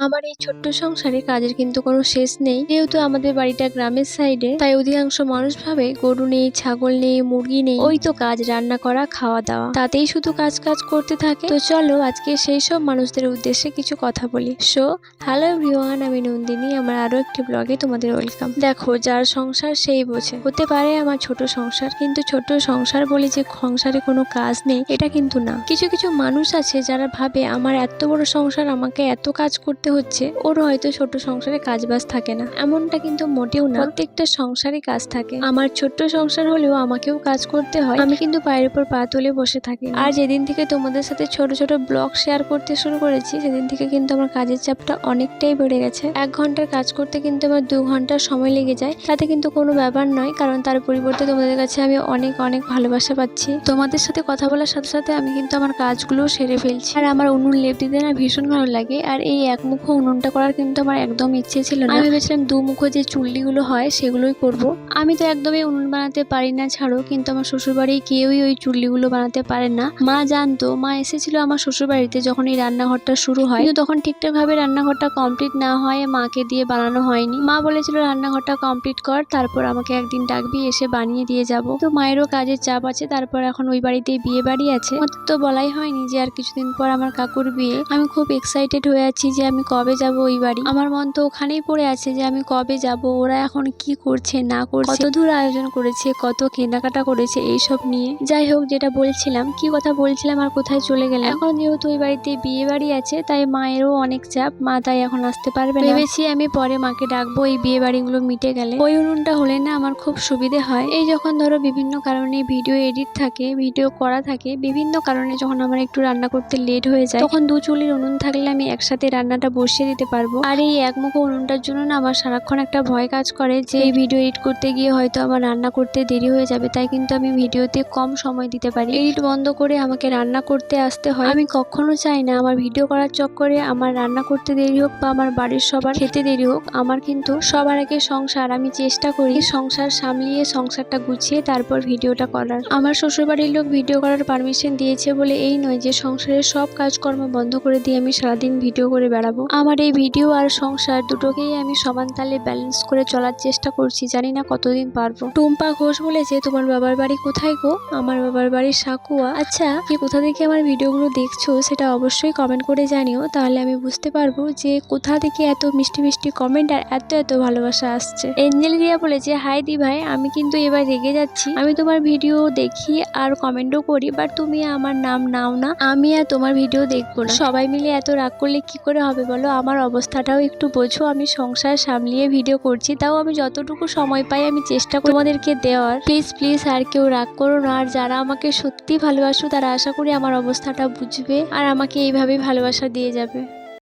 আমার এই ছোট্ট সংসারে কাজের কিন্তু কোনো শেষ নেই। যেহেতু আমাদের বাড়িটা গ্রামের সাইডে, তাই অধিকাংশ মানুষ ভাবে গরু নেই, ছাগল নেই, মুরগি নেই, ওই তো কাজ, রান্না করা, খাওয়া দাওয়া, তাতেই শুধু কাজ কাজ করতে থাকে। তো চলো আজকে সেই সব মানুষদের উদ্দেশ্যে কিছু কথা বলি। সো হ্যালো এভরিওয়ান, আমি নন্দিনী, আমার আরো একটি ব্লগে তোমাদের ওয়েলকাম। দেখো, যার সংসার সেই বোঝে। হতে পারে আমার ছোট সংসার, কিন্তু ছোট সংসার বলে যে সংসারে কোনো কাজ নেই এটা কিন্তু না। কিছু কিছু মানুষ আছে যারা ভাবে আমার এত বড় সংসার, আমাকে এত কাজ করতে হচ্ছে, ওর হয়তো ছোট সংসারে কাজ বাজ থাকে না। এমনটা কিন্তু মোটেও না, প্রত্যেকটা সংসারে কাজ থাকে। আমার ছোট্ট সংসার হলেও আমাকেও কাজ করতে হয়। আমি কিন্তু পায়ের উপর পা তুলে বসে থাকি। আর যেদিন থেকে তোমাদের সাথে ছোট ছোট ব্লগ শেয়ার করতে শুরু করেছি, সেদিন থেকে কিন্তু আমার কাজের চাপটা অনেকটাই বেড়ে গেছে। 1 ঘন্টার কাজ করতে কিন্তু আমার 2 ঘন্টার সময় লেগে যায়। তাতে কিন্তু কোনো ব্যাপার নয়, কারণ তার পরিবর্তে তোমাদের কাছে আমি অনেক অনেক ভালোবাসা পাচ্ছি। তোমাদের সাথে কথা বলার সাথে সাথে আমি কিন্তু আমার কাজগুলো সেরে ফেলছি। আর আমার উনুন লেপ দিতে না ভীষণ ভালো লাগে। আর এই একমুখো উনুনটা করার কিন্তু আমার একদম ইচ্ছে ছিল না। আমি ভেবেছিলাম 2 মুখো যে চুল্লিগুলো হয় সেগুলোই করব। আমি তো একদমই উনুন বানাতে পারি না ছাড়ো, কিন্তু আমার শ্বশুরবাড়ি কেউই ওই চুল্লিগুলো বানাতে পারে না। মা জানতো, মা এসেছিল আমার শ্বশুরবাড়িতে যখন এই রান্নাঘরটা শুরু হয়, কিন্তু তখন ঠিকঠাক ভাবে রান্নাঘরটা কমপ্লিট না হয় মাকে দিয়ে বানানো হয়নি। মা বলেছিল রান্নাঘরটা কমপ্লিট কর, তারপর আমাকে একদিন ডাকবি, এসে বানিয়ে দিয়ে যাব। তো মায়েরও কাজের চাপ আছে, তারপর এখন ওই বাড়িতেই বিয়ে বাড়ি আছে। তো বলাই হয়নি যে আর কিছুদিন পর আমার কাকুর বিয়ে। আমি খুব এক্সাইটেড হয়ে আছি যে আমি কবে যাব ওই বাড়ি। আমার মন তো ওখানেই পড়ে আছে যে আমি কবে যাব, ওরা এখন কি করছে না করছে, কত দূর আয়োজন করেছে, কত কেনাকাটা করেছে এইসব নিয়ে। যাই হোক, যেটা বলছিলাম, কি কথা বলছিলাম আর কোথায় চলে গেলাম। এখন যেহেতু ওই বাড়িতে বিয়ে বাড়ি আছে, তাই মায়েরও অনেক চাপ, মা তাই এখন আসতে পারবে না। ভেবেছি আমি পরে মাকে ডাকবো এই বিয়ে বাড়িগুলো মিটে গেলে। ওই উনুনটা হলে না আমার খুব সুবিধে হয়। এই যখন ধরো বিভিন্ন কারণে ভিডিও এডিট থাকে, ভিডিও করা থাকে, বিভিন্ন কারণে যখন আমার একটু রান্না করতে লেট হয়ে যায়, তখন 2 চুলির উনুন থাকলে আমি একসাথে রান্নাটা বসিয়ে দিতে পারবো। আর এই একমুখো উনুনটার জন্য না আমার সারাক্ষণ একটা ভয় কাজ করে যে এই ভিডিও এডিট করতে গিয়ে হয়তো আমার রান্না করতে দেরি হয়ে যাবে, তাই কিন্তু আমি ভিডিওতে কম সময় দিতে পারি। এডিট বন্ধ করে আমাকে রান্না করতে আসতে হয়। আমি কখনো চাই না আমার ভিডিও করার চক্করে আমার রান্না করতে দেরি হোক বা আমার বাড়ির সবার খেতে দেরি হোক। আমার কিন্তু সবার আগে সংসার, আমি চেষ্টা করি সংসার সামলিয়ে, সংসারটা গুছিয়ে তারপর ভিডিওটা করার। আমার শ্বশুরবাড়ির লোক ভিডিও করার পারমিশন দিয়েছে বলে এই নয় যে সংসারের সব কাজকর্ম বন্ধ করে দিয়ে আমি সারাদিন ভিডিও করে বেড়াবো। আমার এই ভিডিও আর সংসার দুটোকেই আমি সমান তালে ব্যালেন্স করে চলার চেষ্টা করছি, জানি না কতদিন পারবো। টুম্পা ঘোষ বলেছে, তোমার বাবার বাড়ি কোথায় গো? আমার বাবার বাড়ি সাকুয়া। আচ্ছা, কি কোথা থেকে আমার ভিডিওগুলো দেখছো সেটা অবশ্যই কমেন্ট করে জানিও, তাহলে আমি বুঝতে পারবো যে কোথা থেকে এত মিষ্টি মিষ্টি কমেন্ট আর এত এত ভালোবাসা আসছে। এঞ্জেল রিয়া বলেছে, হাই দি ভাই, আমি কিন্তু এবার রেগে যাচ্ছি। আমি তোমার ভিডিও দেখি আর কমেন্টও করি, বাট তুমি আমার নাম নাও না। আমি আর তোমার ভিডিও দেখবো না। সবাই মিলে এত রাগ করলে কি করে হবে বলো? আমার অবস্থাটাও একটু বোঝো। আমি সংসার সামলিয়ে ভিডিও করছি, তাও আমি যতটুকু সময় পাই আমি চেষ্টা করি তোমাদেরকে দেওয়ার। প্লিজ প্লিজ আর কেউ রাগ করো না। আর যারা আমাকে সত্যি ভালোবাসো তারা আশা করি আমার অবস্থাটা বুঝবে আর আমাকে এইভাবেই ভালোবাসা দিয়ে যাবে।